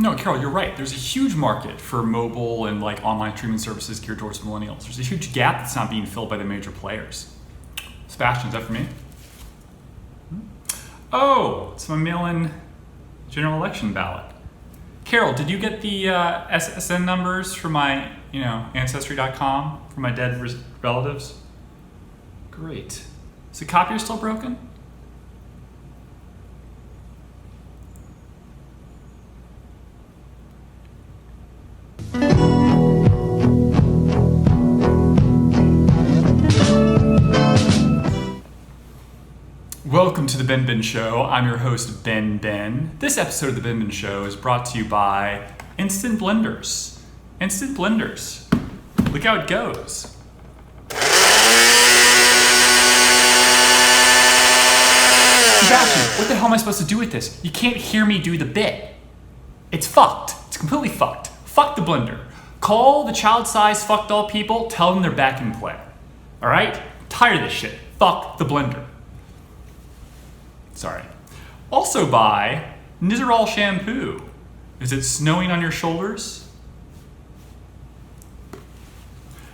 No, Carol, you're right. There's a huge market for mobile and like online streaming services geared towards millennials. There's a huge gap that's not being filled by the major players. Sebastian, is that for me? Oh, it's my mail-in general election ballot. Carol, did you get the SSN numbers for my, Ancestry.com for my dead relatives? Great. Is the copier still broken? Welcome to the BenBen Show. I'm your host, BenBen. This episode of the BenBen Show is brought to you by Instant Blenders. Instant Blenders. Look how it goes. Sebastian, what the hell am I supposed to do with this? You can't hear me do the bit. It's fucked. It's completely fucked. Fuck the blender. Call the child-sized fuck doll people, tell them they're back in play. Alright? Tired of this shit. Fuck the blender. Sorry. Also by Nizoral Shampoo. Is it snowing on your shoulders?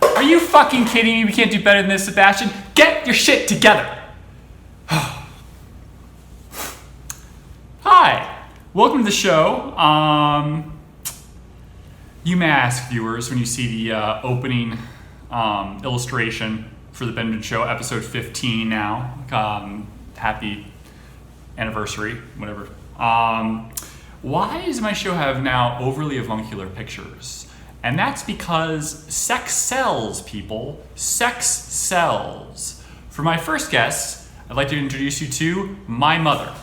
Are you fucking kidding me? We can't do better than this, Sebastian. Get your shit together. Hi. Welcome to the show. You may ask, viewers, when you see the opening illustration for the BenBen Show, episode 15 now. Happy anniversary, whatever. Why does my show have now overly avuncular pictures? And that's because sex sells, people. Sex sells. For my first guest, I'd like to introduce you to my mother.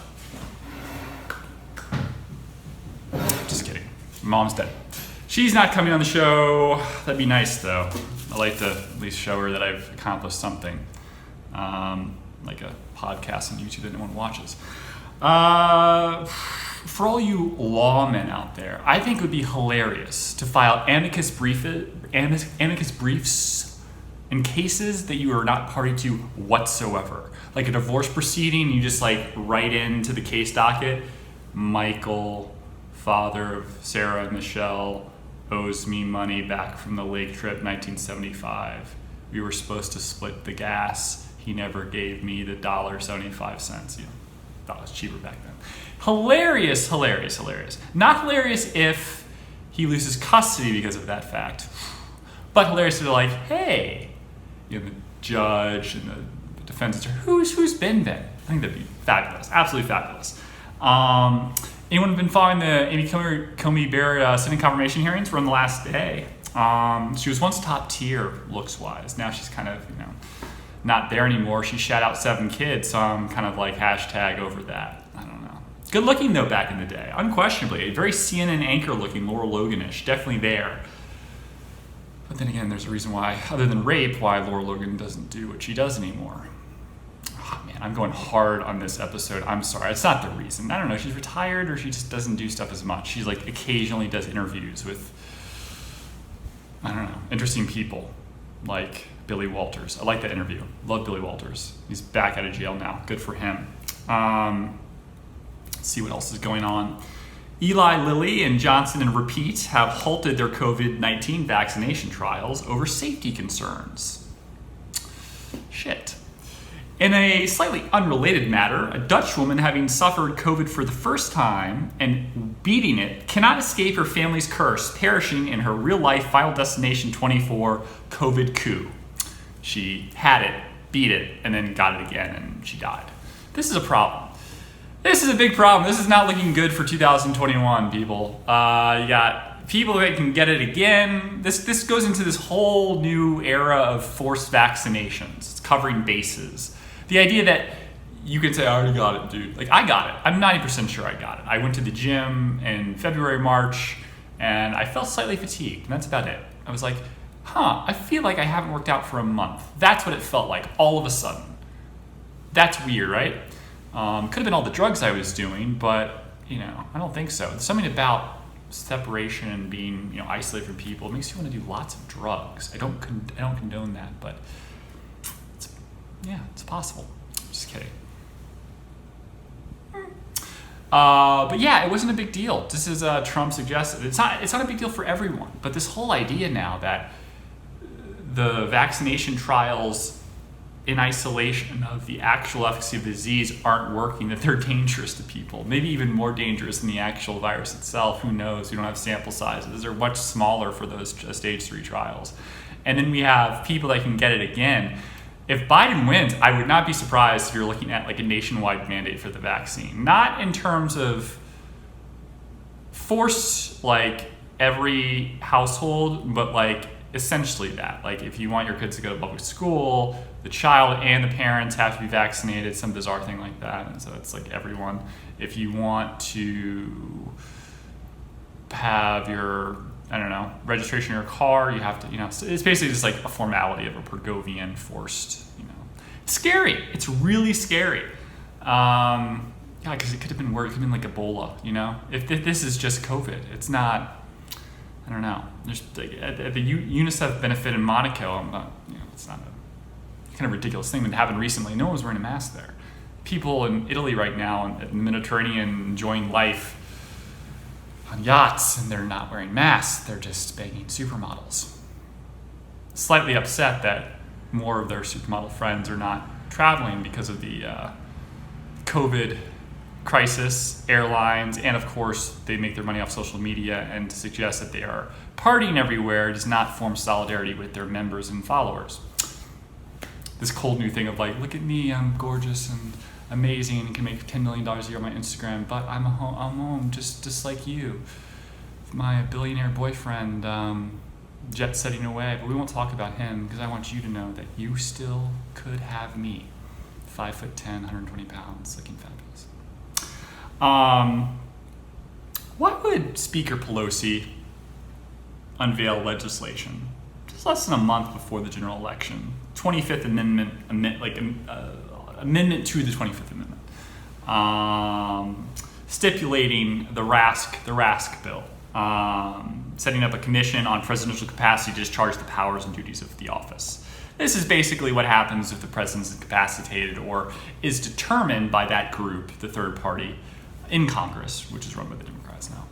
Just kidding. Mom's dead. She's not coming on the show. That'd be nice, though. I'd like to at least show her that I've accomplished something. Like a podcast on YouTube that no one watches. For all you lawmen out there, I think it would be hilarious to file amicus briefs in cases that you are not party to whatsoever. Like a divorce proceeding, you just write into the case docket, Michael, father of Sarah and Michelle, owes me money back from the lake trip 1975. We were supposed to split the gas. He never gave me the $1.75. That was cheaper back then. Hilarious, hilarious, hilarious. Not hilarious if he loses custody because of that fact, but hilarious to be like, hey, the judge and the defense attorney, who's BenBen? I think that'd be fabulous, absolutely fabulous. Anyone been following the Amy Coney Barrett Senate confirmation hearings? We're on the last day. She was once top tier looks-wise. Now she's kind of, not there anymore. She shat out 7 kids, so I'm kind of hashtag over that. I don't know. Good looking though back in the day, unquestionably. A very CNN anchor looking, Laura Logan-ish, definitely there. But then again, there's a reason why, other than rape, why Laura Logan doesn't do what she does anymore. Oh, man, I'm going hard on this episode. I'm sorry, it's not the reason. I don't know, she's retired or she just doesn't do stuff as much. She's occasionally does interviews with, I don't know, interesting people like Billy Walters. I like that interview. Love Billy Walters. He's back out of jail now. Good for him. Let's see what else is going on. Eli Lilly and Johnson & Repeat have halted their COVID-19 vaccination trials over safety concerns. Shit. In a slightly unrelated matter, a Dutch woman having suffered COVID for the first time and beating it cannot escape her family's curse, perishing in her real-life Final Destination 24 COVID coup. She had it, beat it, and then got it again, and she died. This is a problem. This is a big problem. This is not looking good for 2021, people. You got people that can get it again. This goes into this whole new era of forced vaccinations. It's covering bases. The idea that you can say, I already got it, dude. I got it. I'm 90% sure I got it. I went to the gym in February, March, and I felt slightly fatigued, and that's about it. I was like, I feel like I haven't worked out for a month. That's what it felt like, all of a sudden. That's weird, right? Could have been all the drugs I was doing, but, I don't think so. There's something about separation and being, isolated from people. It makes you want to do lots of drugs. I don't condone that, but it's possible. Just kidding. But yeah, it wasn't a big deal. Just as Trump suggested, it's not a big deal for everyone. But this whole idea now that the vaccination trials in isolation of the actual efficacy of the disease aren't working, that they're dangerous to people, maybe even more dangerous than the actual virus itself. Who knows? We don't have sample sizes. They're much smaller for those stage 3 trials. And then we have people that can get it again. If Biden wins, I would not be surprised if you're looking at like a nationwide mandate for the vaccine. Not in terms of force, like every household, but like essentially that. Like if you want your kids to go to public school, the child and the parents have to be vaccinated, some bizarre thing like that. And so it's like everyone. If you want to have your, I don't know, registration of your car, you have to, it's basically just like a formality of a Pergovian forced, It's scary. It's really scary. Yeah, because it could have been worse. It could have been like Ebola, If this is just COVID, it's not, I don't know. There's at the UNICEF benefit in Monaco, it's not a kind of ridiculous thing that happened recently. No one was wearing a mask there. People in Italy right now in the Mediterranean enjoying life on yachts, and they're not wearing masks. They're just banging supermodels. Slightly upset that more of their supermodel friends are not traveling because of the COVID crisis, airlines, and of course they make their money off social media, and to suggest that they are partying everywhere does not form solidarity with their members and followers. This cold new thing of like, look at me, I'm gorgeous and amazing and can make $10 million a year on my Instagram, but I'm home just like you. My billionaire boyfriend jet setting away, but we won't talk about him because I want you to know that you still could have me. 5'10", 120 pounds, looking fabulous. Why would Speaker Pelosi unveil legislation just less than a month before the general election? 25th Amendment, amendment to the 25th Amendment, stipulating the RASC bill, setting up a commission on presidential capacity to discharge the powers and duties of the office. This is basically what happens if the president's incapacitated or is determined by that group, the third party in Congress, which is run by the Democrats now,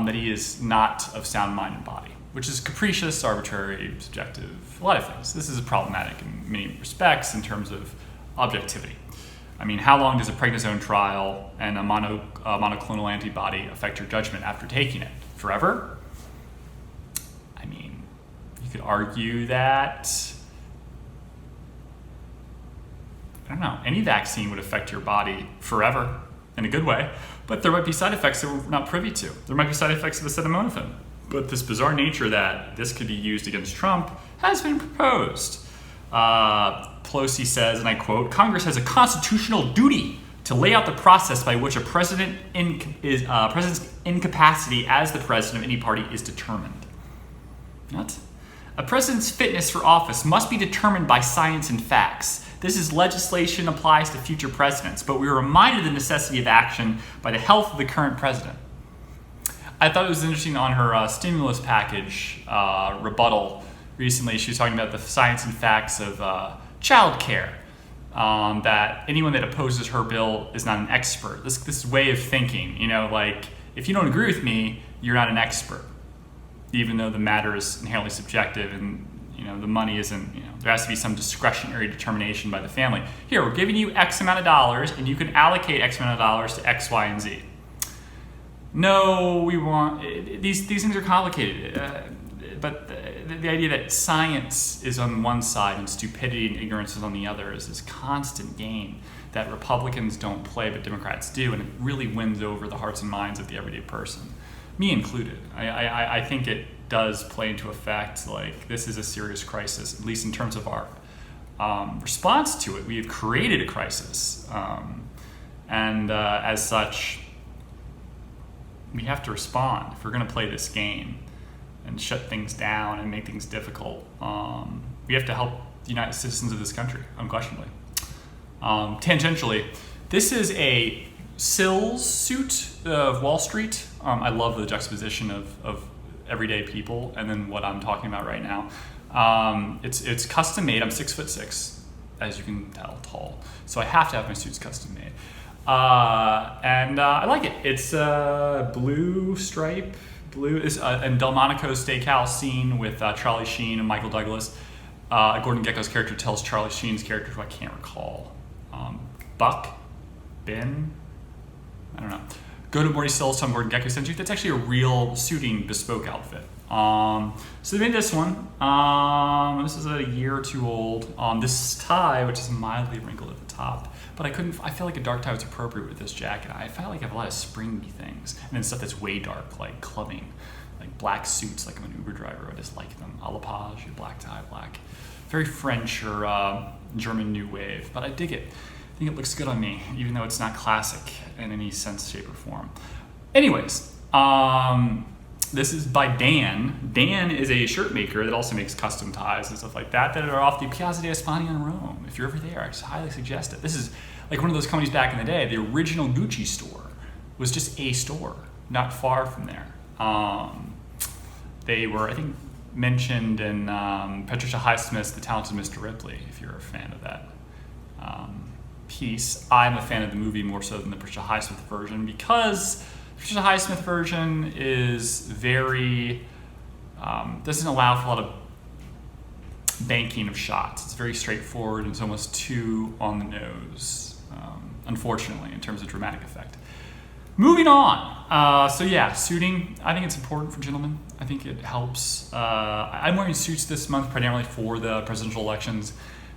that he is not of sound mind and body, which is capricious, arbitrary, subjective, a lot of things. This is problematic in many respects in terms of objectivity. I mean, how long does a prednisone trial and a monoclonal antibody affect your judgment after taking it? Forever? I mean, you could argue that, I don't know, any vaccine would affect your body forever in a good way, but there might be side effects that we're not privy to. There might be side effects of acetaminophen. But this bizarre nature that this could be used against Trump has been proposed. Pelosi says, and I quote, "Congress has a constitutional duty to lay out the process by which a president's incapacity as the president of any party is determined." What? A president's fitness for office must be determined by science and facts. This is legislation applies to future presidents, but we are reminded of the necessity of action by the health of the current president. I thought it was interesting on her stimulus package rebuttal recently. She was talking about the science and facts of child care, that anyone that opposes her bill is not an expert. This way of thinking, like if you don't agree with me, you're not an expert, even though the matter is inherently subjective and the money isn't, there has to be some discretionary determination by the family. Here, we're giving you X amount of dollars and you can allocate X amount of dollars to X, Y, and Z. No, we want, these things are complicated, but the idea that science is on one side and stupidity and ignorance is on the other is this constant game that Republicans don't play but Democrats do, and it really wins over the hearts and minds of the everyday person, me included. I think it does play into effect, like this is a serious crisis, at least in terms of our response to it. We have created a crisis, and as such, we have to respond if we're going to play this game and shut things down and make things difficult. We have to help the United citizens of this country, unquestionably. Tangentially, this is a Sills suit of Wall Street. I love the juxtaposition of everyday people and then what I'm talking about right now. It's custom made. I'm 6'6", as you can tell, tall. So I have to have my suits custom made. And I like it. It's blue stripe, and Delmonico's Steakhouse scene with Charlie Sheen and Michael Douglas. Gordon Gekko's character tells Charlie Sheen's character, who I can't recall, Buck, Ben, I don't know. Go to Morty Sills, Tom Gordon Gekko sent you. That's actually a real suiting bespoke outfit. So they made this one. This is a year or two old. This tie, which is mildly wrinkled at the top, but I feel like a dark tie was appropriate with this jacket. I felt like I have a lot of springy things, and then stuff that's way dark, like clubbing, like black suits, like I'm an Uber driver. I just like them. A la page, black tie, black. Very French or German New Wave, but I dig it. I think it looks good on me, even though it's not classic in any sense, shape, or form. Anyways, this is by Dan. Dan is a shirt maker that also makes custom ties and stuff like that are off the Piazza di Spagna in Rome. If you're ever there, I just highly suggest it. This is like one of those companies back in the day. The original Gucci store was just a store, not far from there. They were, I think, mentioned in Patricia Highsmith's The Talented Mr. Ripley, if you're a fan of that piece. I'm a fan of the movie more so than the Patricia Highsmith version, because the Patricia Highsmith version is very, doesn't allow for a lot of banking of shots. It's very straightforward and it's almost too on the nose, unfortunately, in terms of dramatic effect. Moving on. So yeah, suiting, I think it's important for gentlemen. I think it helps. I'm wearing suits this month primarily for the presidential elections,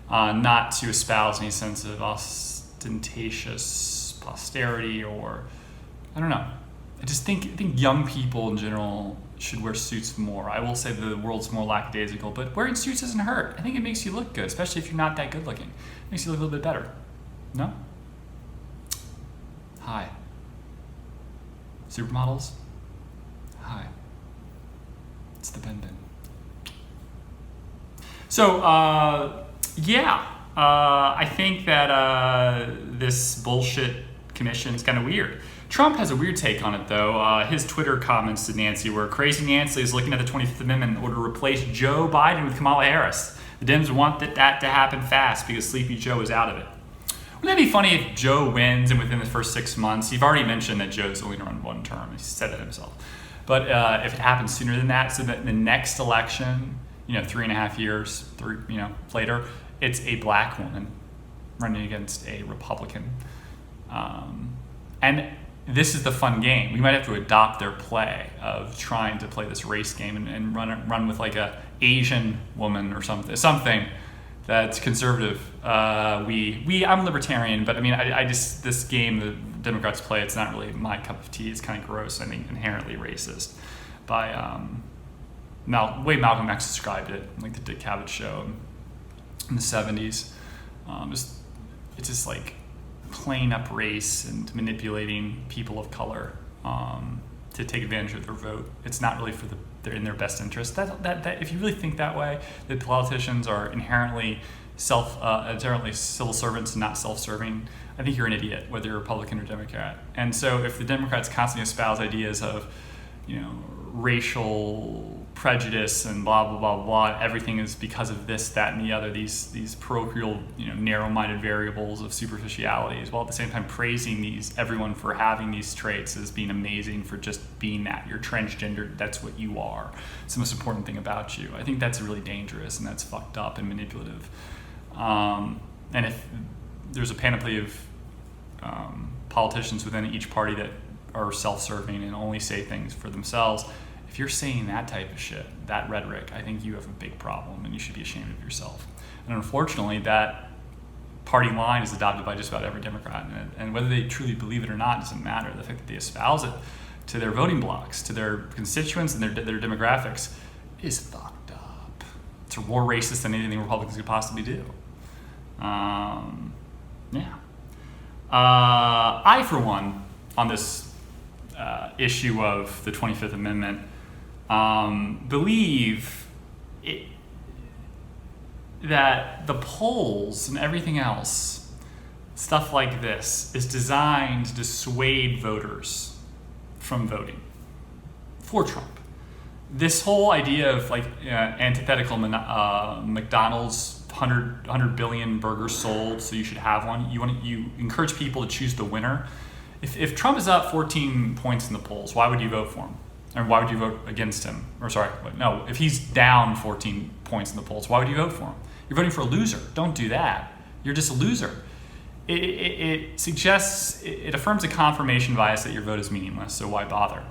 not to espouse any sense of ostentatious posterity or, I don't know. I think young people in general should wear suits more. I will say the world's more lackadaisical, but wearing suits doesn't hurt. I think it makes you look good, especially if you're not that good looking. It makes you look a little bit better. No? Hi. Supermodels? Hi. It's the BenBen. So, yeah. I think that this bullshit commission is kind of weird. Trump has a weird take on it, though. His Twitter comments to Nancy were, "Crazy Nancy is looking at the 25th Amendment in order to replace Joe Biden with Kamala Harris. The Dems want that to happen fast because Sleepy Joe is out of it." Wouldn't that be funny if Joe wins and within the first 6 months, you've already mentioned that Joe's only going to run one term. He said it himself. But if it happens sooner than that, so that in the next election, 3.5 years, later, it's a black woman running against a Republican. And this is the fun game. We might have to adopt their play of trying to play this race game and run with like a Asian woman or something that's conservative. I'm libertarian, but I mean, I just, this game the Democrats play, it's not really my cup of tea. It's kind of gross. I think inherently racist. By way Malcolm X described it, like the Dick Cavett show in the 70s. It's just like playing up race and manipulating people of color to take advantage of their vote. It's not really they're in their best interest. That if you really think that way, that politicians are inherently civil servants and not self-serving, I think you're an idiot, whether you're Republican or Democrat. And so if the Democrats constantly espouse ideas of, racial prejudice and blah, blah, blah, blah, everything is because of this, that, and the other, these parochial, narrow-minded variables of superficialities, while at the same time praising everyone for having these traits as being amazing for just being that. You're transgender, that's what you are. It's the most important thing about you. I think that's really dangerous and that's fucked up and manipulative. And if there's a panoply of politicians within each party that are self-serving and only say things for themselves, if you're saying that type of shit, that rhetoric, I think you have a big problem and you should be ashamed of yourself. And unfortunately, that party line is adopted by just about every Democrat. And whether they truly believe it or not doesn't matter. The fact that they espouse it to their voting blocks, to their constituents and their demographics is fucked up. It's more racist than anything Republicans could possibly do. Yeah. I, for one, on this issue of the 25th Amendment, believe that the polls and everything else, stuff like this, is designed to dissuade voters from voting for Trump. This whole idea of antithetical McDonald's 100 billion burgers sold, so you should have one. You encourage people to choose the winner. If Trump is up 14 points in the polls, why would you vote for him? Or why would you vote against him? If he's down 14 points in the polls, why would you vote for him? You're voting for a loser. Don't do that. You're just a loser. It suggests, it affirms a confirmation bias that your vote is meaningless, so why bother?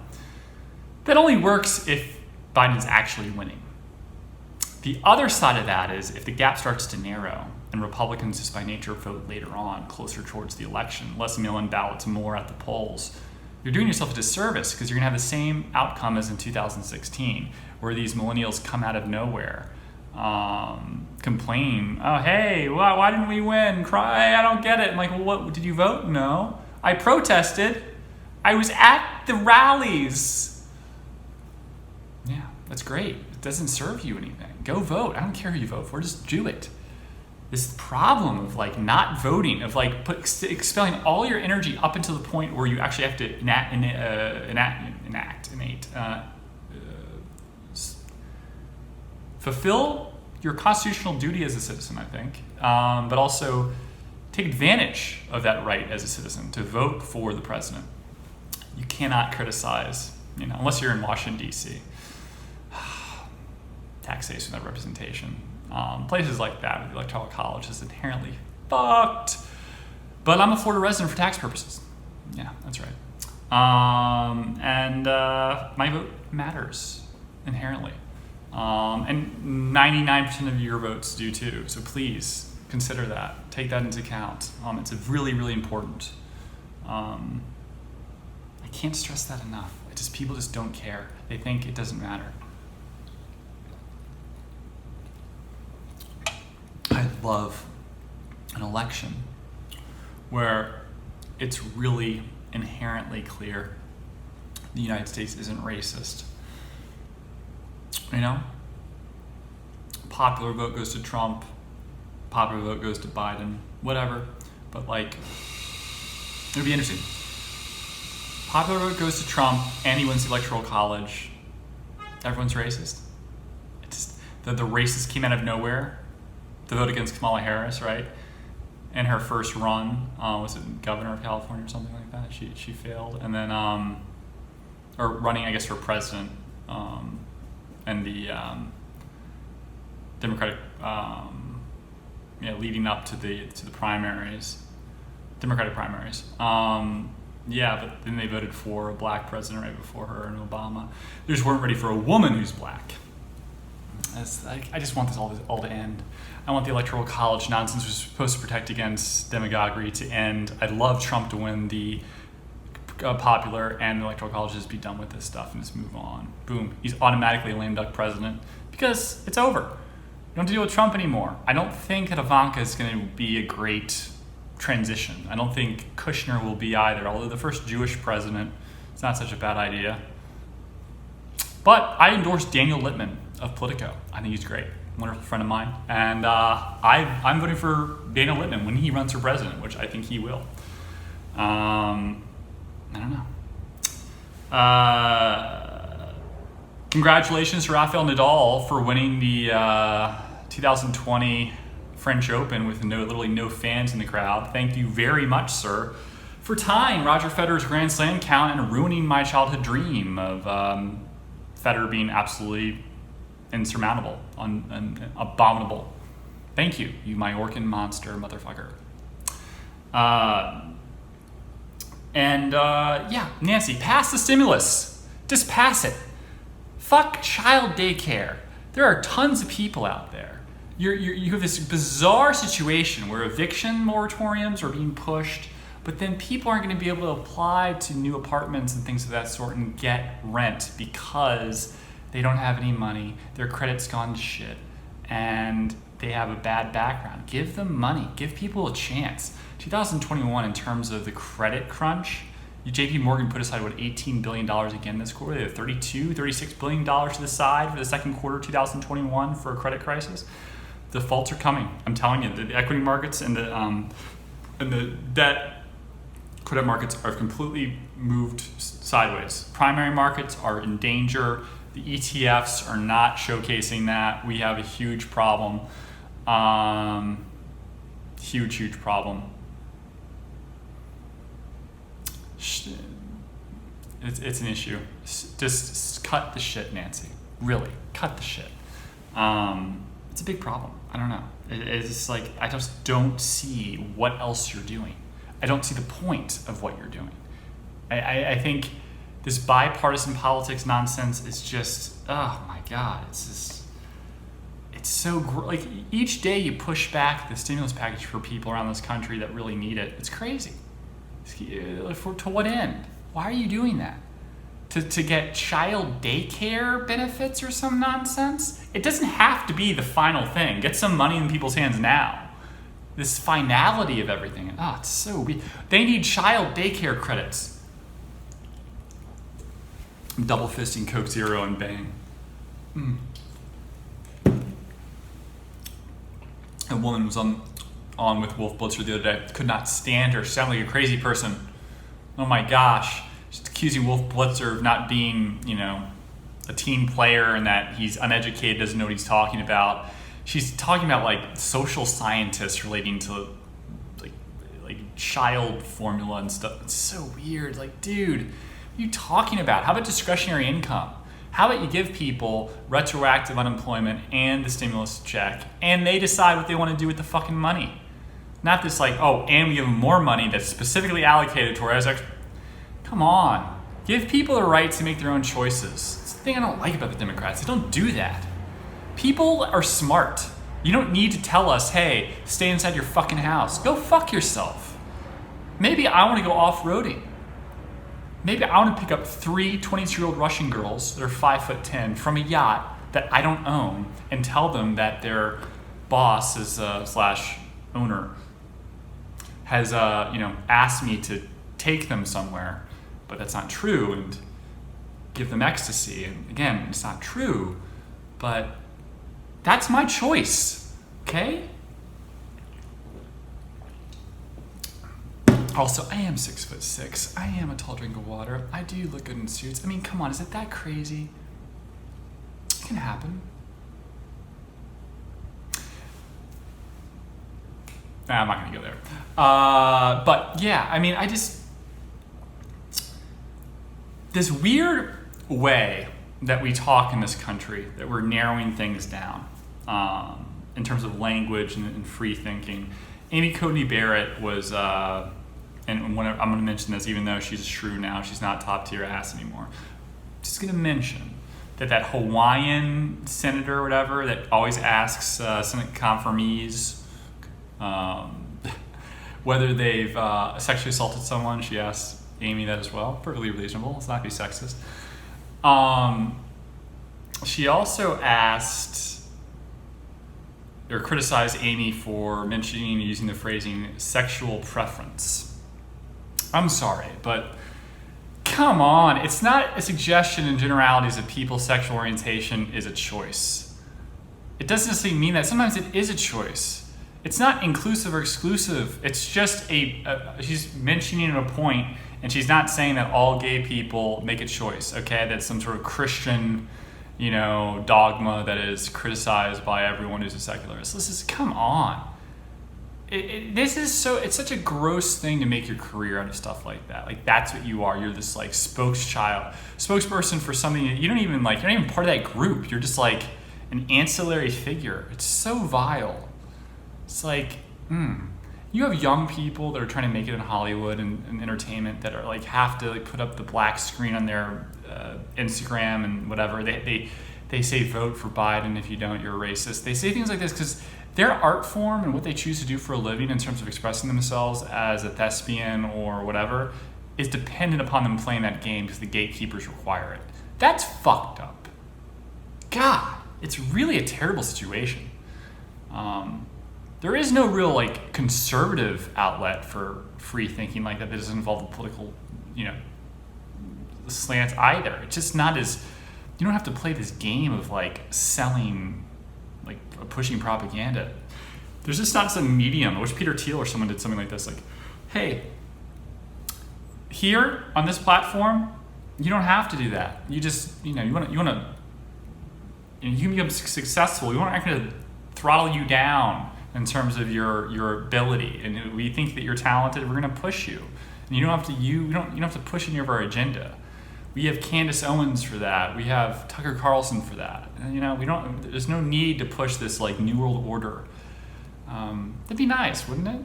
That only works if Biden's actually winning. The other side of that is if the gap starts to narrow and Republicans just by nature vote later on, closer towards the election, less mail-in ballots, more at the polls, you're doing yourself a disservice because you're going to have the same outcome as in 2016, where these millennials come out of nowhere, complain, oh, hey, why didn't we win? Cry, I don't get it. I'm like, well, what, did you vote? No. I protested. I was at the rallies. Yeah, that's great. It doesn't serve you anything. Go vote. I don't care who you vote for. Just do it. This problem of like not voting, of like expelling all your energy up until the point where you actually have to fulfill your constitutional duty as a citizen, I think, but also take advantage of that right as a citizen to vote for the president. You cannot criticize, unless you're in Washington, D.C. Taxation without representation. Places like that with the Electoral College is inherently fucked. But I'm a Florida resident for tax purposes. Yeah, that's right. And my vote matters inherently. And 99% of your votes do too. So please consider that. Take that into account. It's really, really important. I can't stress that enough. People just don't care. They think it doesn't matter. I love an election where it's really inherently clear the United States isn't racist. Popular vote goes to Trump, popular vote goes to Biden, whatever. But it would be interesting. Popular vote goes to Trump and he wins the Electoral College. Everyone's racist. The racists came out of nowhere to vote against Kamala Harris, right? In her first run, was it governor of California or something like that? She failed, and then or running, I guess, for president, and the Democratic, leading up to the primaries, Democratic primaries. But then they voted for a black president right before her and Obama. They just weren't ready for a woman who's black. I just want this all to end. I want the Electoral College nonsense, which is supposed to protect against demagoguery, to end. I'd love Trump to win the popular and the Electoral College, just be done with this stuff and just move on. Boom. He's automatically a lame duck president because it's over. You don't have to deal with Trump anymore. I don't think that Ivanka is going to be a great transition. I don't think Kushner will be either, although the first Jewish president, it's not such a bad idea. But I endorse Daniel Littman of Politico. I think he's great. Wonderful friend of mine. And I'm voting for Daniel Littman when he runs for president, which I think he will. I don't know. Congratulations to Rafael Nadal for winning the 2020 French Open with literally no fans in the crowd. Thank you very much, sir, for tying Roger Federer's Grand Slam count and ruining my childhood dream of Federer being absolutely insurmountable, abominable. Thank you, you Majorcan monster motherfucker. Nancy, pass the stimulus. Just pass it. Fuck child daycare. There are tons of people out there. You have this bizarre situation where eviction moratoriums are being pushed, but then people aren't going to be able to apply to new apartments and things of that sort and get rent because they don't have any money, their credit's gone to shit, and they have a bad background. Give them money. Give people a chance. 2021, in terms of the credit crunch, JP Morgan put aside, $18 billion again this quarter. They have $36 billion to the side for the second quarter 2021 for a credit crisis. Defaults are coming. I'm telling you, the equity markets and the debt credit markets are completely moved sideways. Primary markets are in danger. The ETFs are not showcasing that. We have a huge problem. Huge problem. It's an issue. Just cut the shit, Nancy. Really, cut the shit. It's a big problem. I don't know. It's just like, I just don't see what else you're doing. I don't see the point of what you're doing. I think this bipartisan politics nonsense is just, oh my God, it's so, like, each day you push back the stimulus package for people around this country that really need it. It's crazy. To what end? Why are you doing that? To get child daycare benefits or some nonsense? It doesn't have to be the final thing. Get some money in people's hands now. This finality of everything. Oh, it's so weird. They need child daycare credits. I'm double fisting Coke Zero and bang. A woman was on with Wolf Blitzer the other day. Could not stand her. She sounded like a crazy person. Oh my gosh. She's accusing Wolf Blitzer of not being, a team player and that he's uneducated, doesn't know what he's talking about. She's talking about like social scientists relating to like child formula and stuff. It's so weird. Like, dude, what are you talking about? How about discretionary income? How about you give people retroactive unemployment and the stimulus check, and they decide what they want to do with the fucking money? Not this like, oh, and we give them more money that's specifically allocated towards. Come on. Give people the right to make their own choices. It's the thing I don't like about the Democrats. They don't do that. People are smart. You don't need to tell us, hey, stay inside your fucking house. Go fuck yourself. Maybe I want to go off-roading. Maybe I want to pick up 3 22-year-old Russian girls that are 5'10" from a yacht that I don't own and tell them that their boss is slash owner has asked me to take them somewhere, but that's not true, and give them ecstasy. And again, it's not true, but that's my choice. Okay? Also, I am 6'6". I am a tall drink of water. I do look good in suits. I mean, come on, is it that crazy? It can happen. Nah, I'm not gonna go there. But yeah, I mean, this weird way that we talk in this country, that we're narrowing things down in terms of language and free thinking. Amy Coney Barrett was, and I'm going to mention this, even though she's a shrew now, she's not top tier ass anymore. Just going to mention that Hawaiian senator or whatever that always asks Senate confirmees whether they've sexually assaulted someone. She asks Amy that as well. Perfectly reasonable. Let's not be sexist. She also asked or criticized Amy for mentioning and using the phrasing sexual preference. I'm sorry, but come on. It's not a suggestion in generalities that people's sexual orientation is a choice. It doesn't necessarily mean that. Sometimes it is a choice. It's not inclusive or exclusive. It's just she's mentioning a point, and she's not saying that all gay people make a choice, okay? That's some sort of Christian, dogma that is criticized by everyone who's a secularist. This is, come on. It's such a gross thing to make your career out of stuff like that. Like, that's what you are. You're this like spokesperson for something that you're not even part of that group. You're just like an ancillary figure. It's so vile. It's like, you have young people that are trying to make it in Hollywood and entertainment that are like have to like put up the black screen on their Instagram and whatever. They say vote for Biden. If you don't, you're a racist. They say things like this because their art form and what they choose to do for a living in terms of expressing themselves as a thespian or whatever is dependent upon them playing that game because the gatekeepers require it. That's fucked up. God, it's really a terrible situation. There is no real like conservative outlet for free thinking like that doesn't involve the political, slants either. It's just not as, you don't have to play this game of like selling, like pushing propaganda. There's just not some medium. I wish Peter Thiel or someone did something like this. Like, hey, here on this platform, you don't have to do that. You just, you can become successful. You want to throttle you down in terms of your ability. And we think that you're talented, we're going to push you. And you don't have to push any of our agenda. We have Candace Owens for that. We have Tucker Carlson for that. And, there's no need to push this like New World Order. That'd be nice, wouldn't it?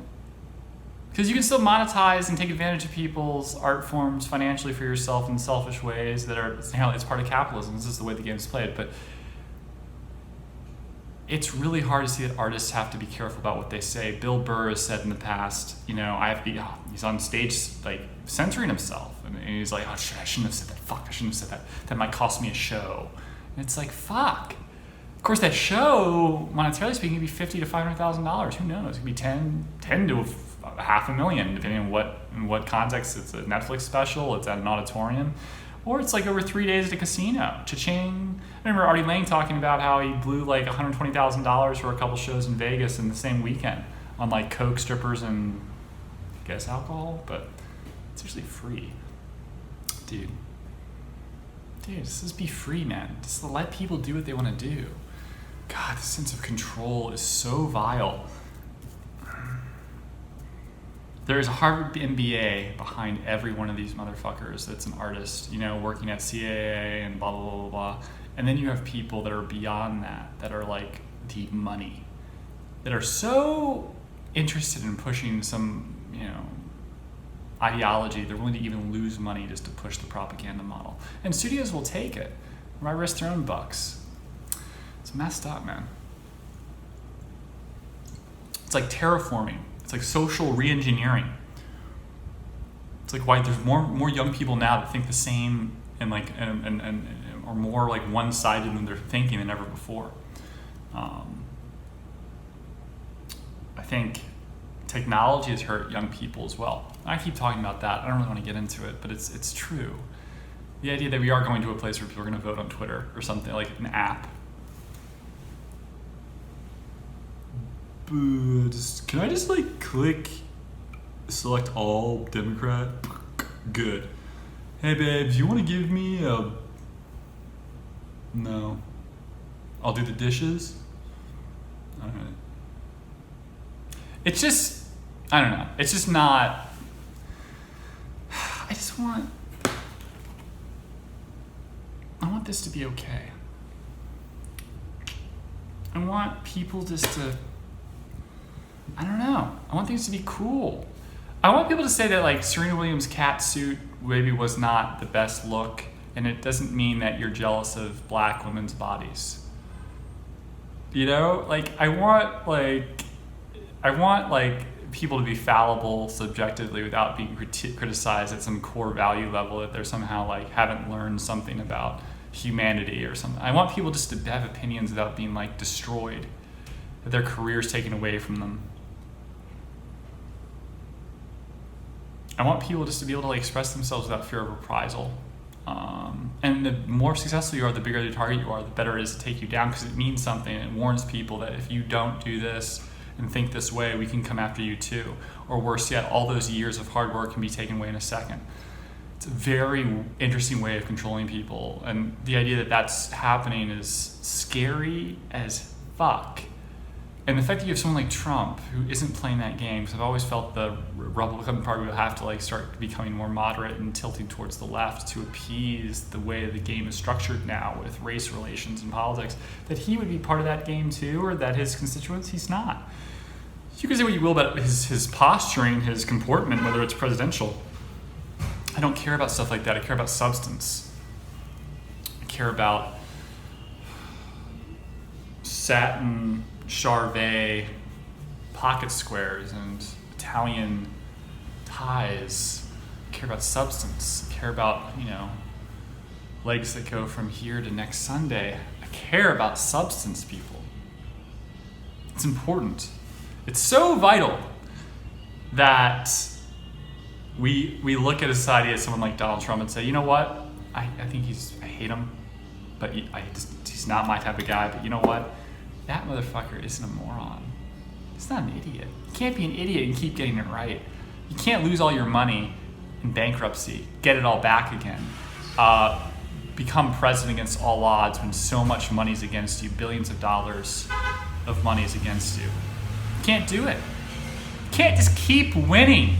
Because you can still monetize and take advantage of people's art forms financially for yourself in selfish ways that are, it's part of capitalism. This is the way the game's played. But it's really hard to see that artists have to be careful about what they say. Bill Burr has said in the past, he's on stage like censoring himself. And he's like, I shouldn't have said that. Fuck, I shouldn't have said that. That might cost me a show. And it's like, fuck. Of course, that show, monetarily speaking, could be $50,000 to $500,000. Who knows? It could be 10 to $500,000, depending on in what context. It's a Netflix special. It's at an auditorium. Or it's like over 3 days at a casino. Cha-ching. I remember Artie Lang talking about how he blew like $120,000 for a couple shows in Vegas in the same weekend on like coke, strippers, and I guess alcohol, but it's usually free. Dude, just be free, man. Just let people do what they want to do. God, the sense of control is so vile. There is a Harvard MBA behind every one of these motherfuckers that's an artist, working at CAA and blah, blah, blah, blah. And then you have people that are beyond that are like deep money, that are so interested in pushing some, ideology, they're willing to even lose money just to push the propaganda model. And studios will take it. Might risk their own bucks. It's messed up, man. It's like terraforming. It's like social re-engineering. It's like why there's more young people now that think the same and are more like one-sided in their thinking than ever before. I think technology has hurt young people as well. I keep talking about that. I don't really want to get into it, but it's true. The idea that we are going to a place where people are going to vote on Twitter or something like an app. Can I just like click select all Democrat? Good. Hey babe, do you want to give me a... No. I'll do the dishes? Alright. It's just, I don't know. It's just not... I want this to be okay. I want people just to... I don't know. I want things to be cool. I want people to say that like Serena Williams' cat suit maybe was not the best look, and it doesn't mean that you're jealous of black women's bodies. I want people to be fallible subjectively without being criticized at some core value level that they're somehow like haven't learned something about humanity or something. I want people just to have opinions without being like destroyed, that their careers taken away from them. I want people just to be able to like express themselves without fear of reprisal. And the more successful you are, the bigger the target you are, the better it is to take you down, because it means something. It warns people that if you don't do this and think this way, we can come after you too. Or worse yet, all those years of hard work can be taken away in a second. It's a very interesting way of controlling people. And the idea that that's happening is scary as fuck. And the fact that you have someone like Trump who isn't playing that game, because I've always felt the Republican Party will have to like start becoming more moderate and tilting towards the left to appease the way the game is structured now with race relations and politics, that he would be part of that game too, or that his constituents, he's not. You can say what you will about his posturing, his comportment, whether it's presidential. I don't care about stuff like that. I care about substance. I care about satin Charvet pocket squares and Italian ties. I care about substance. I care about, legs that go from here to next Sunday. I care about substance, people. It's important. It's so vital that we look at a society as someone like Donald Trump and say, you know what? I think I hate him, but he's not my type of guy. But you know what? That motherfucker isn't a moron. He's not an idiot. You can't be an idiot and keep getting it right. You can't lose all your money in bankruptcy, get it all back again, become president against all odds when so much money's against you, billions of dollars, of money is against you. You can't do it. You can't just keep winning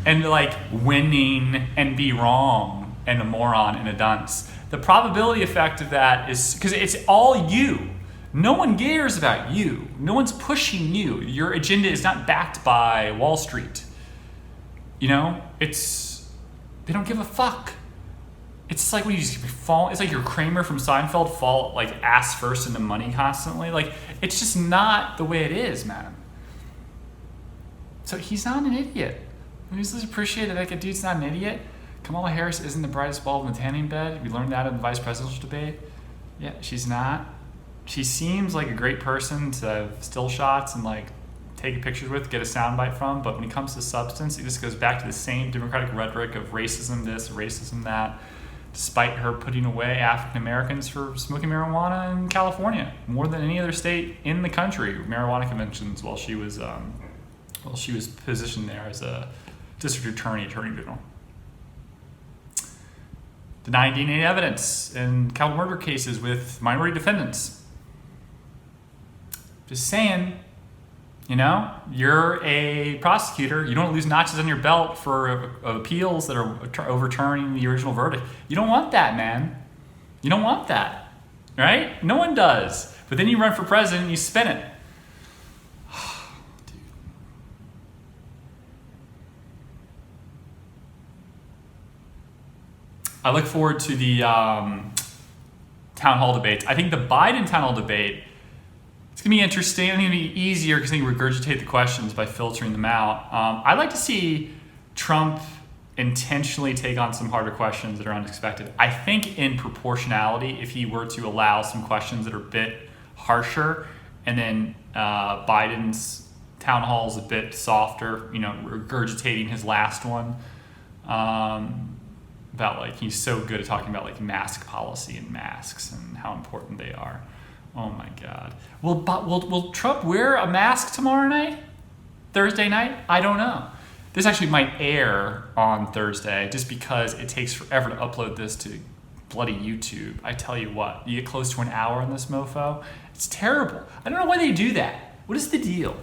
and like winning and be wrong and a moron and a dunce. The probability effect of that is because it's all you. No one cares about you. No one's pushing you. Your agenda is not backed by Wall Street. You know, they don't give a fuck. It's just like when you just fall, it's like your Kramer from Seinfeld fall like ass first into money constantly. Like, it's just not the way it is, man. So he's not an idiot. We just appreciate that like a dude's not an idiot. Kamala Harris isn't the brightest bulb in the tanning bed. We learned that in the vice presidential debate. Yeah, she's not. She seems like a great person to have still shots and like take pictures with, get a soundbite from, but when it comes to substance, it just goes back to the same Democratic rhetoric of racism this, racism that, despite her putting away African Americans for smoking marijuana in California, more than any other state in the country, marijuana conventions while she was positioned there as a district attorney general. Denying DNA evidence in capital murder cases with minority defendants. Just saying, you know, you're a prosecutor. You don't lose notches on your belt for appeals that are overturning the original verdict. You don't want that, man. You don't want that, right? No one does. But then you run for president and you spin it. Dude. I look forward to the town hall debates. I think the Biden town hall debate, it's going to be interesting. I think it'll be easier because they regurgitate the questions by filtering them out. I'd like to see Trump intentionally take on some harder questions that are unexpected. I think in proportionality, if he were to allow some questions that are a bit harsher, and then Biden's town hall is a bit softer, you know, regurgitating his last one, about like he's so good at talking about like mask policy and masks and how important they are. Oh my God. Will Trump wear a mask tomorrow night? Thursday night? I don't know. This actually might air on Thursday just because it takes forever to upload this to bloody YouTube. I tell you what, you get close to an hour on this mofo, it's terrible. I don't know why they do that. What is the deal?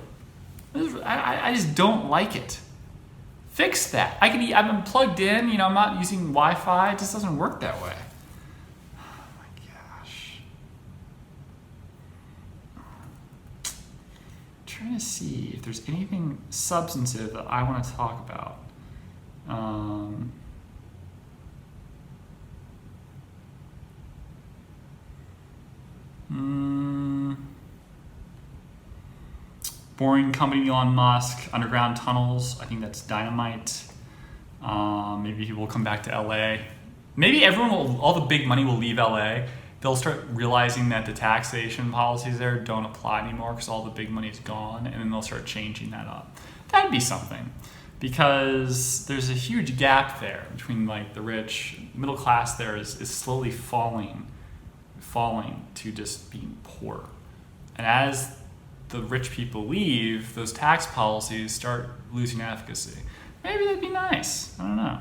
I just don't like it. Fix that. I'm plugged in, you know, I'm not using Wi-Fi. It just doesn't work that way. Trying to see if there's anything substantive that I want to talk about. Boring company Elon Musk, underground tunnels. I think that's dynamite. Maybe he will come back to LA. Maybe all the big money will leave LA. They'll start realizing that the taxation policies there don't apply anymore because all the big money is gone, and then they'll start changing that up. That'd be something, because there's a huge gap there between like the rich, middle class there is slowly falling to just being poor. And as the rich people leave, those tax policies start losing efficacy. Maybe that'd be nice. I don't know.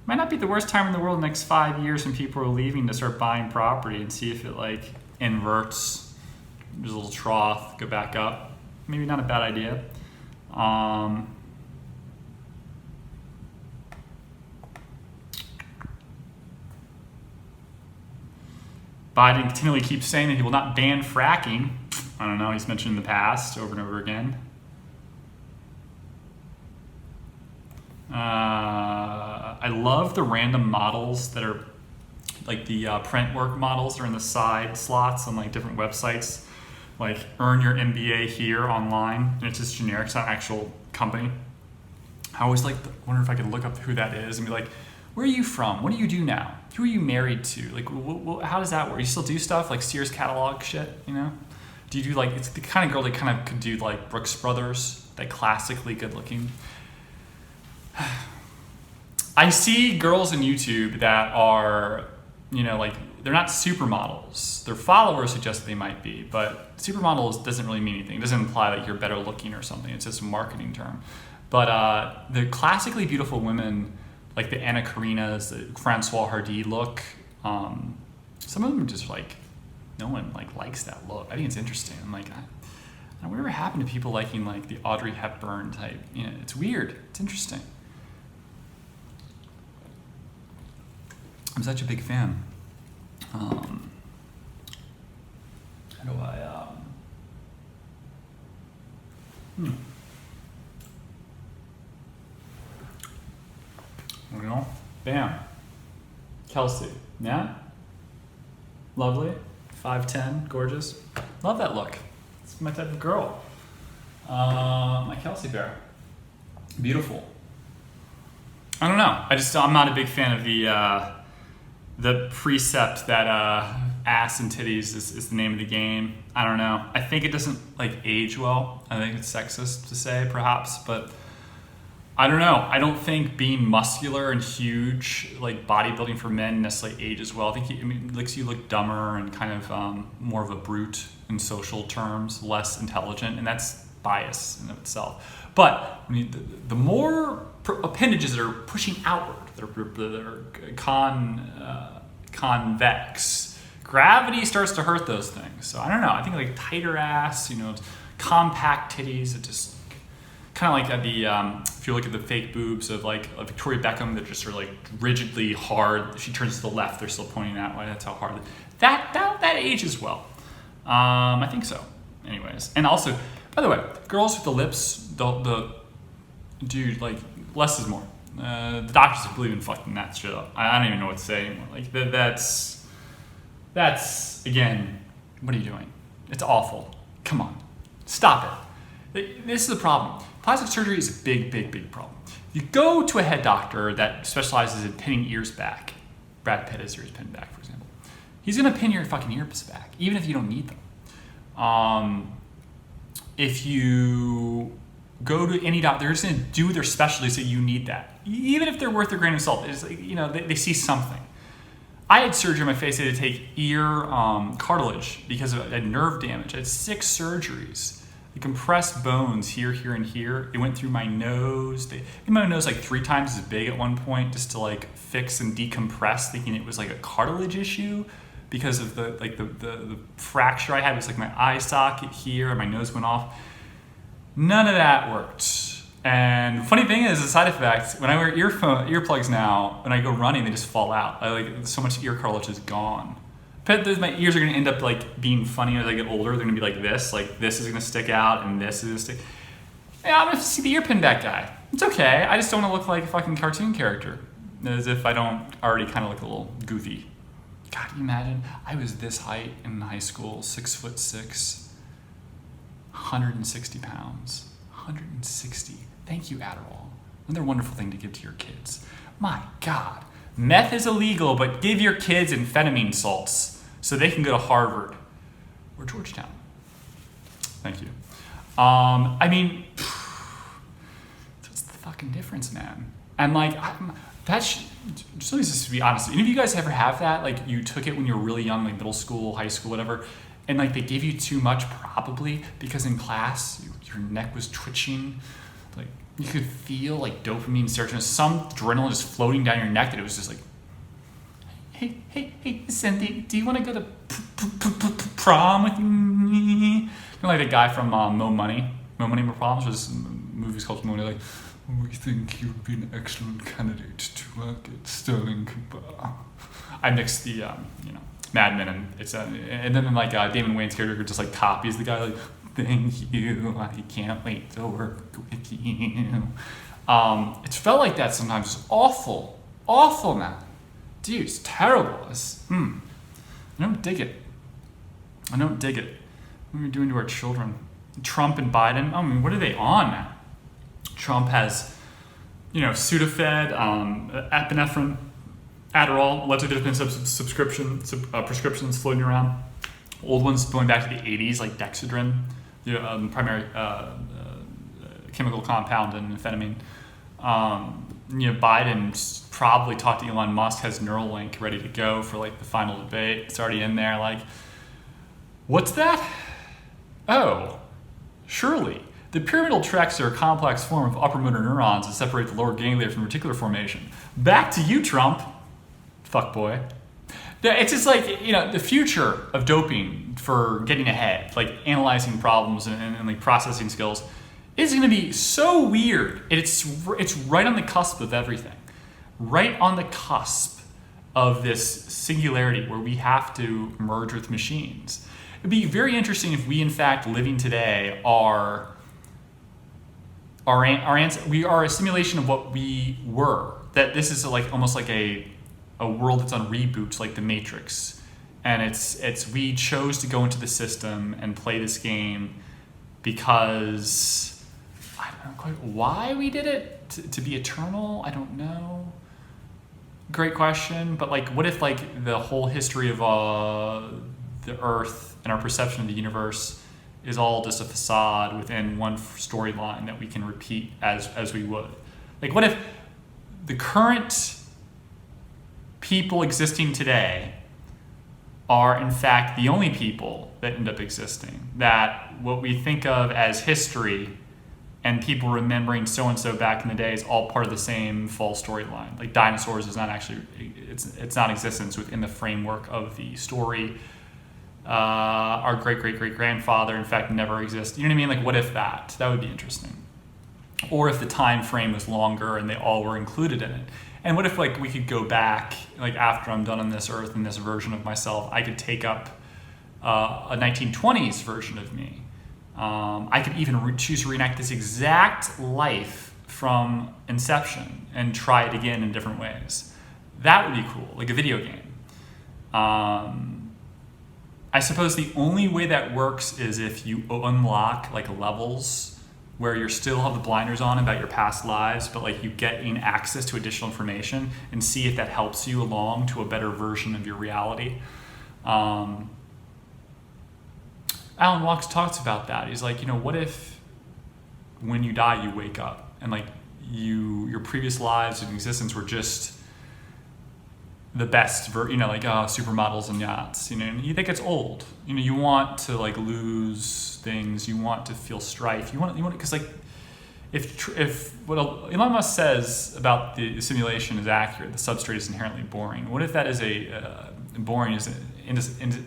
Might not be the worst time in the world the next 5 years when people are leaving to start buying property and see if it like inverts. There's a little trough, go back up. Maybe not a bad idea. Biden continually keeps saying that he will not ban fracking. I don't know, he's mentioned in the past over and over again. I love the random models that are like the print work models that are in the side slots on like different websites, like earn your MBA here online, and it's just generic, it's not an actual company. I always wonder if I could look up who that is and be like, where are you from? What do you do now? Who are you married to? Like, how does that work? You still do stuff like Sears catalog shit, you know? Do you do like, it's the kind of girl that kind of could do like Brooks Brothers, like classically good looking. I see girls on YouTube that are, you know, like they're not supermodels. Their followers suggest that they might be, but supermodels doesn't really mean anything. It doesn't imply that you're better looking or something. It's just a marketing term. But the classically beautiful women, like the Anna Karinas, the Francois Hardy look, some of them just like, no one like likes that look. I think it's interesting. I'm like, And whatever happened to people liking like the Audrey Hepburn type? You know, it's weird. It's interesting. I'm such a big fan. How do I? You know, bam. Kelsey, yeah, lovely, 5'10", gorgeous. Love that look. It's my type of girl. My Kelsey bear, beautiful. I don't know. I'm not a big fan of the precept that ass and titties is the name of the game. I don't know. I think it doesn't like age well. I think it's sexist to say, perhaps, but I don't know. I don't think being muscular and huge, like bodybuilding for men, necessarily ages well. I think it makes you look dumber and kind of more of a brute in social terms, less intelligent, and that's bias in of itself. But the more appendages that are pushing outward, they're convex, gravity starts to hurt those things. So I don't know. I think like tighter ass, compact titties, it just kind of like if you look at the fake boobs of like Victoria Beckham, that just are like rigidly hard. If she turns to the left, they're still pointing that way. That's how hard that ages well. I think so. Anyways, and also, by the way, girls with the lips, the dude, like less is more. The doctors believe in fucking that shit up. I don't even know what to say anymore. Like that's again, what are you doing? It's awful. Come on, stop it. This is the problem. Plastic surgery is a big problem. You go to a head doctor that specializes in pinning ears back. Brad Pitt has ears pinned back, for example. He's gonna pin your fucking ears back, even if you don't need them. If you go to any doctor, they're just gonna do their specialty, so you need that. Even if they're worth a grain of salt, it's like, they see something. I had surgery on my face. I had to take ear cartilage because of nerve damage. I had 6 surgeries. The compressed bones here, and here. It went through my nose. They made my nose like 3 times as big at one point, just to like fix and decompress, thinking it was like a cartilage issue because of the fracture I had. It was like my eye socket here, and my nose went off. None of that worked. And the funny thing is, the side effect, when I wear earplugs now, when I go running, they just fall out. So much ear cartilage is gone. But my ears are going to end up like being funny as I get older. They're going to be like this is going to stick out, and this is going to stick. Yeah, I'm going to see the ear pin back guy. It's okay. I just don't want to look like a fucking cartoon character, as if I don't already kind of look a little goofy. God, can you imagine? I was this height in high school, 6'6", 160 pounds. 160. Thank you, Adderall. Another wonderful thing to give to your kids. My God. Meth is illegal, but give your kids amphetamine salts so they can go to Harvard or Georgetown. Thank you. I mean, what's the fucking difference, man? And like, just let me just be honest. Any of you guys ever have that? Like, you took it when you were really young, like middle school, high school, whatever, and like they gave you too much, probably because in class your neck was twitching. Like, you could feel like dopamine serotonin, some adrenaline just floating down your neck, that it was just like, hey, Cindy, do you want to go to prom with me? Like the guy from Mo Money, More Problems, where this movie's called Mo Money, like, we think you would be an excellent candidate to get Sterling Cooper. I mixed the, Mad Men, and then like Damon Wayans' character just like copies the guy, like, thank you, I can't wait to work with you. It's felt like that sometimes. It's awful, man. Dude, it's terrible. I don't dig it. What are we doing to our children? Trump and Biden, what are they on now? Trump has, Sudafed, epinephrine, Adderall, allegedly there's been prescriptions floating around. Old ones going back to the 80s, like Dexedrine, the primary chemical compound in amphetamine. Biden probably talked to Elon Musk, has Neuralink ready to go for like the final debate. It's already in there. Like, what's that? Oh, surely. The pyramidal tracts are a complex form of upper motor neurons that separate the lower ganglia from reticular formation. Back to you, Trump. Fuck boy. It's just like, the future of doping for getting ahead, like analyzing problems and like processing skills, is going to be so weird. It's right on the cusp of everything, right on the cusp of this singularity where we have to merge with machines. It'd be very interesting if we, in fact, living today, we are a simulation of what we were. That this is like almost like a world that's on reboot, like the Matrix, and it's we chose to go into the system and play this game because I don't know quite why we did it. To be eternal, I don't know. Great question, but like, what if like the whole history of the Earth and our perception of the universe is all just a facade within one storyline that we can repeat as we would? Like, what if the current people existing today are in fact the only people that end up existing? That what we think of as history and people remembering so-and-so back in the day is all part of the same false storyline. Like dinosaurs is not actually, it's not existence within the framework of the story. Our great-great-great-grandfather, in fact, never existed. You know what I mean? Like, what if that? That would be interesting. Or if the time frame was longer and they all were included in it. And what if like we could go back, like after I'm done on this earth in this version of myself, I could take up a 1920s version of me. I could even choose to reenact this exact life from inception and try it again in different ways. That would be cool, like a video game. I suppose the only way that works is if you unlock like levels where you still have the blinders on about your past lives, but like you getting access to additional information and see if that helps you along to a better version of your reality. Alan Watts talks about that. He's like, what if when you die you wake up and like your previous lives and existence were just the best, like supermodels and yachts, and you think it's old. You want to like lose things, you want to feel strife, you want because like if what Elon Musk says about the simulation is accurate, the substrate is inherently boring. What if that is boring is an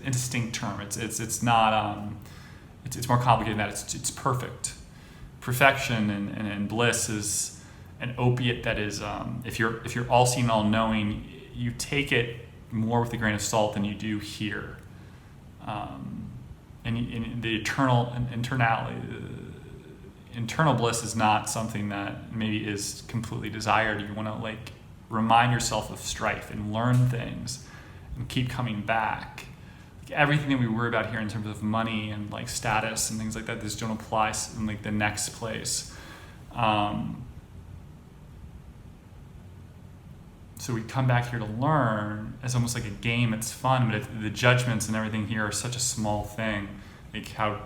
indistinct term? It's not it's more complicated than that. It's perfect. Perfection and bliss is an opiate that is if you're all seeing, all knowing, you take it more with a grain of salt than you do here. And the internal bliss is not something that maybe is completely desired. You want to like remind yourself of strife and learn things and keep coming back. Like everything that we worry about here in terms of money and like status and things like that, this don't apply in like the next place. So we come back here to learn as almost like a game. It's fun, but the judgments and everything here are such a small thing. Like how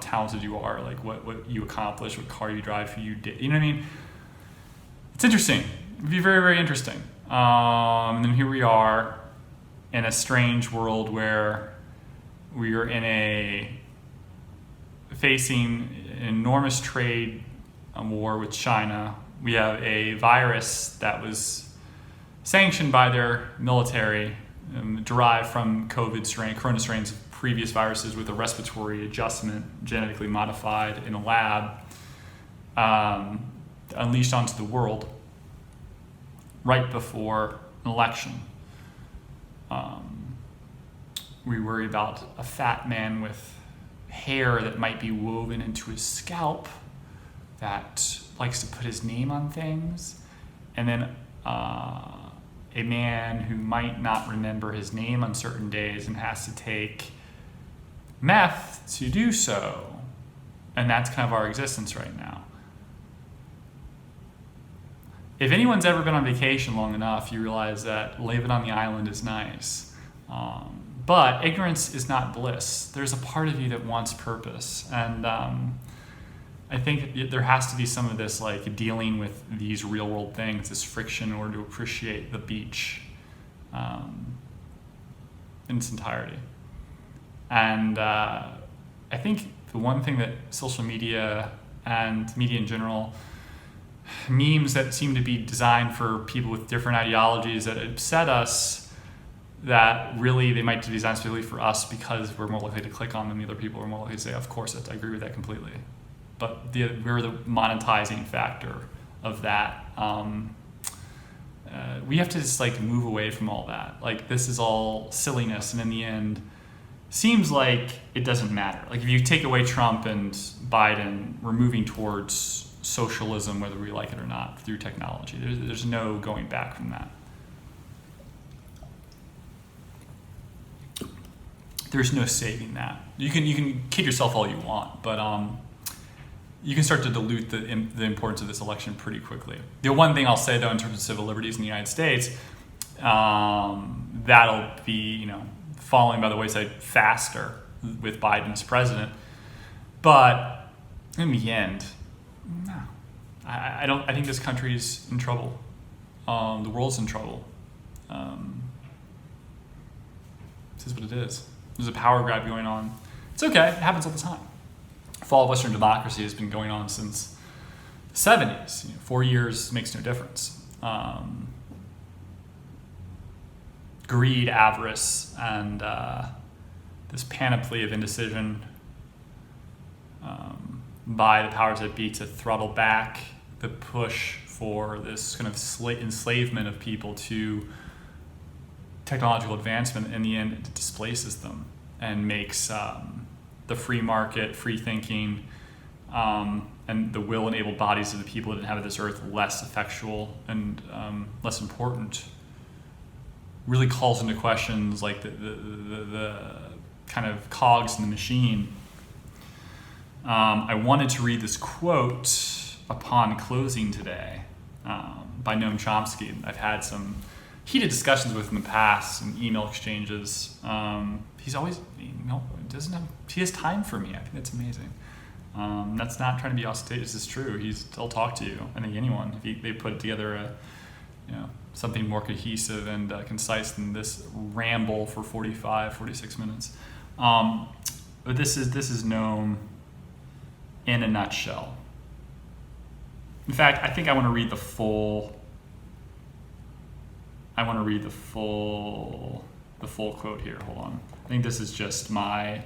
talented you are, like what you accomplished, what car you drive, who you did. You know what I mean? It's interesting. It'd be very, very interesting. And then here we are in a strange world where we are facing an enormous trade war with China. We have a virus that was sanctioned by their military, derived from corona strains of previous viruses with a respiratory adjustment, genetically modified in a lab, unleashed onto the world right before an election. We worry about a fat man with hair that might be woven into his scalp that likes to put his name on things, and then a man who might not remember his name on certain days and has to take meth to do so. And that's kind of our existence right now. If anyone's ever been on vacation long enough, you realize that living on the island is nice. But ignorance is not bliss. There's a part of you that wants purpose. And I think there has to be some of this like dealing with these real world things, this friction, in order to appreciate the beach in its entirety. And I think the one thing that social media and media in general, memes that seem to be designed for people with different ideologies that upset us, that really they might be designed specifically for us because we're more likely to click on them. The other people are more likely to say, of course, I agree with that completely. But we're the monetizing factor of that. We have to just like move away from all that. Like this is all silliness, and in the end, seems like it doesn't matter. Like if you take away Trump and Biden, we're moving towards socialism, whether we like it or not, through technology. There's no going back from that. There's no saving that. You can kid yourself all you want, but you can start to dilute the importance of this election pretty quickly. The one thing I'll say though, in terms of civil liberties in the United States, that'll be falling by the wayside faster with Biden as president. But in the end, no, I don't. I think this country's in trouble. The world's in trouble. This is what it is. There's a power grab going on. It's okay. It happens all the time. Fall of Western democracy has been going on since the 70s. 4 years makes no difference. Greed, avarice, and this panoply of indecision by the powers that be to throttle back the push for this kind of enslavement of people to technological advancement. In the end, it displaces them and makes the free market, free thinking, and the will-enabled bodies of the people that inhabit this earth less effectual and less important. Really calls into questions like the kind of cogs in the machine. I wanted to read this quote upon closing today by Noam Chomsky. I've had some heated discussions with him in the past and email exchanges. He's always, he has time for me. I think that's amazing. That's not trying to be ostentatious. It's true. He'll talk to you. I think anyone, if they put together something more cohesive and concise than this ramble for 46 minutes. But this is Noam in a nutshell. In fact, I think I want to read the full quote here. Hold on. I think this is just my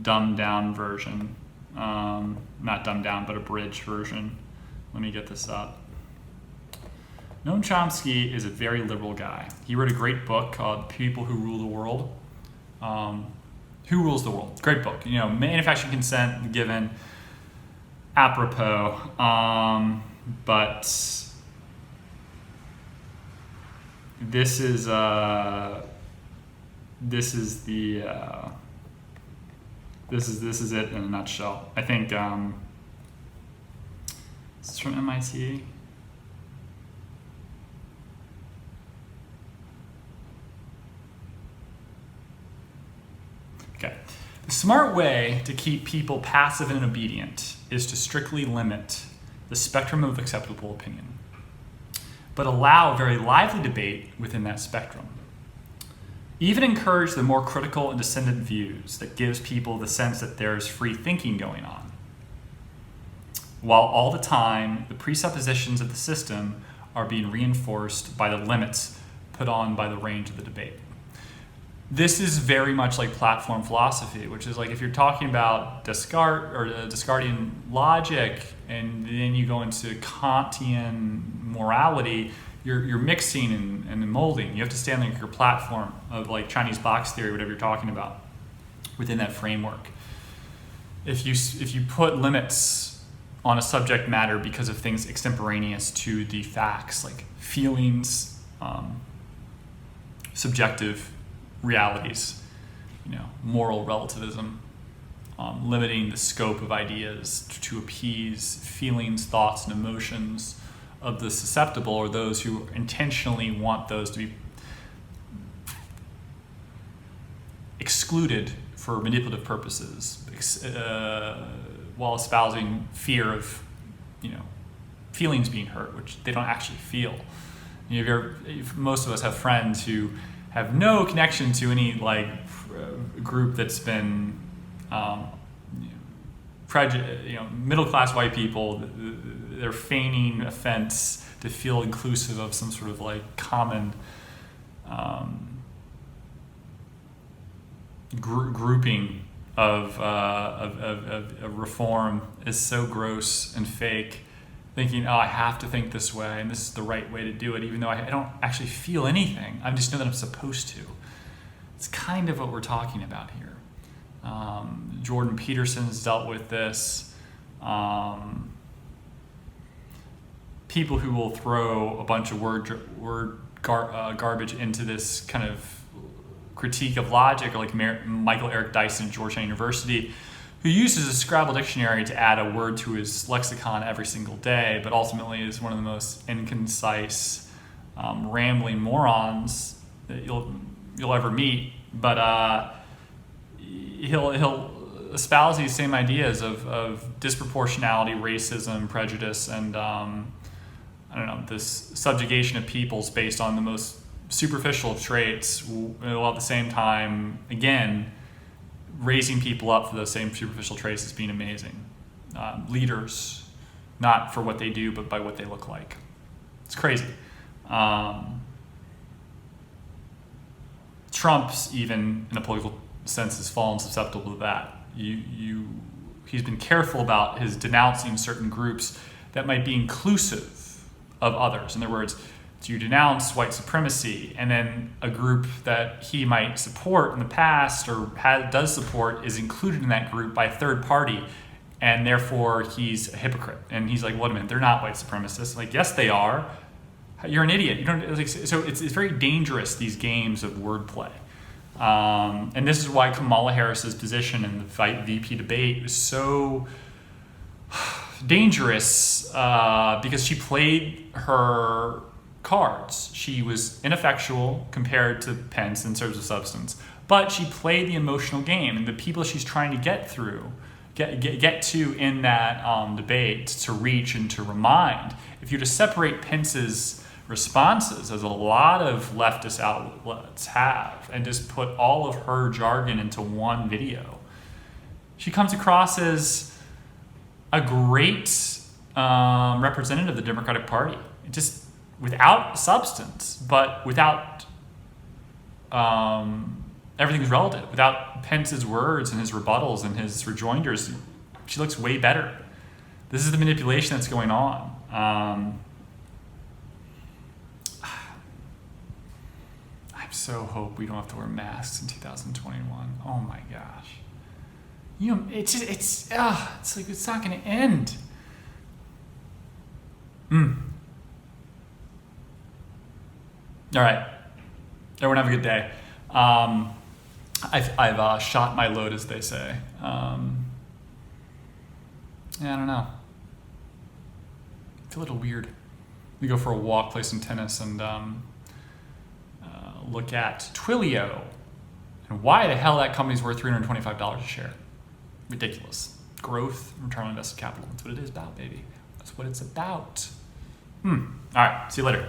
dumbed down version. Not dumbed down, but abridged version. Let me get this up. Noam Chomsky is a very liberal guy. He wrote a great book called People Who Rule the World. Who Rules the World? Great book. Manufacturing consent given apropos. But this is it in a nutshell. I think this is from MIT. Okay. The smart way to keep people passive and obedient is to strictly limit the spectrum of acceptable opinion, but allow very lively debate within that spectrum. Even encourage the more critical and dissenting views that gives people the sense that there's free thinking going on, while all the time the presuppositions of the system are being reinforced by the limits put on by the range of the debate. This is very much like platform philosophy, which is like if you're talking about Descartesian logic and then you go into Kantian morality, you're mixing and molding. You have to stay on like your platform of like Chinese box theory, whatever you're talking about, within that framework. If you put limits on a subject matter because of things extemporaneous to the facts, like feelings, subjective realities, moral relativism, limiting the scope of ideas to appease feelings, thoughts, and emotions of the susceptible or those who intentionally want those to be excluded for manipulative purposes, while espousing fear of, feelings being hurt, which they don't actually feel. Most of us have friends who have no connection to any group that's been middle class white people. They're feigning offense to feel inclusive of some sort of common grouping of reform is so gross and fake, thinking, oh, I have to think this way and this is the right way to do it, even though I don't actually feel anything. I just know that I'm supposed to. It's kind of what we're talking about here. Jordan Peterson's dealt with this. People who will throw a bunch of garbage into this kind of critique of logic, like Michael Eric Dyson at Georgetown University, who uses a Scrabble dictionary to add a word to his lexicon every single day, but ultimately is one of the most inconcise, rambling morons that you'll ever meet. But he'll espouse these same ideas of disproportionality, racism, prejudice, and this subjugation of peoples based on the most superficial of traits, while at the same time, again, raising people up for those same superficial traits as being amazing. Leaders, not for what they do, but by what they look like. It's crazy. Trump's, even in a political sense, has fallen susceptible to that. He's been careful about his denouncing certain groups that might be inclusive of others. In other words, do you denounce white supremacy, and then a group that he might support in the past or does support is included in that group by a third party, and therefore he's a hypocrite. And he's like, wait a minute, they're not white supremacists. Like, yes, they are. You're an idiot. You don't. Like, so it's very dangerous, these games of wordplay. And this is why Kamala Harris's position in the fight VP debate was so dangerous, because she played her cards. She was ineffectual compared to Pence in terms of substance, but she played the emotional game, and the people she's trying to get to in that debate, to reach and to remind. If you just separate Pence's responses, as a lot of leftist outlets have, and just put all of her jargon into one video, she comes across as a great representative of the Democratic Party, just without substance, but without everything's relative. Without Pence's words and his rebuttals and his rejoinders, she looks way better. This is the manipulation that's going on. I so hope we don't have to wear masks in 2021. Oh my gosh. It's like it's not going to end. All right, everyone have a good day. I've shot my load, as they say. I don't know. I feel a little weird. We go for a walk, play some tennis, and look at Twilio and why the hell that company's worth $325 a share. Ridiculous. Growth, return on invested capital. That's what it is about, baby. That's what it's about. All right, see you later.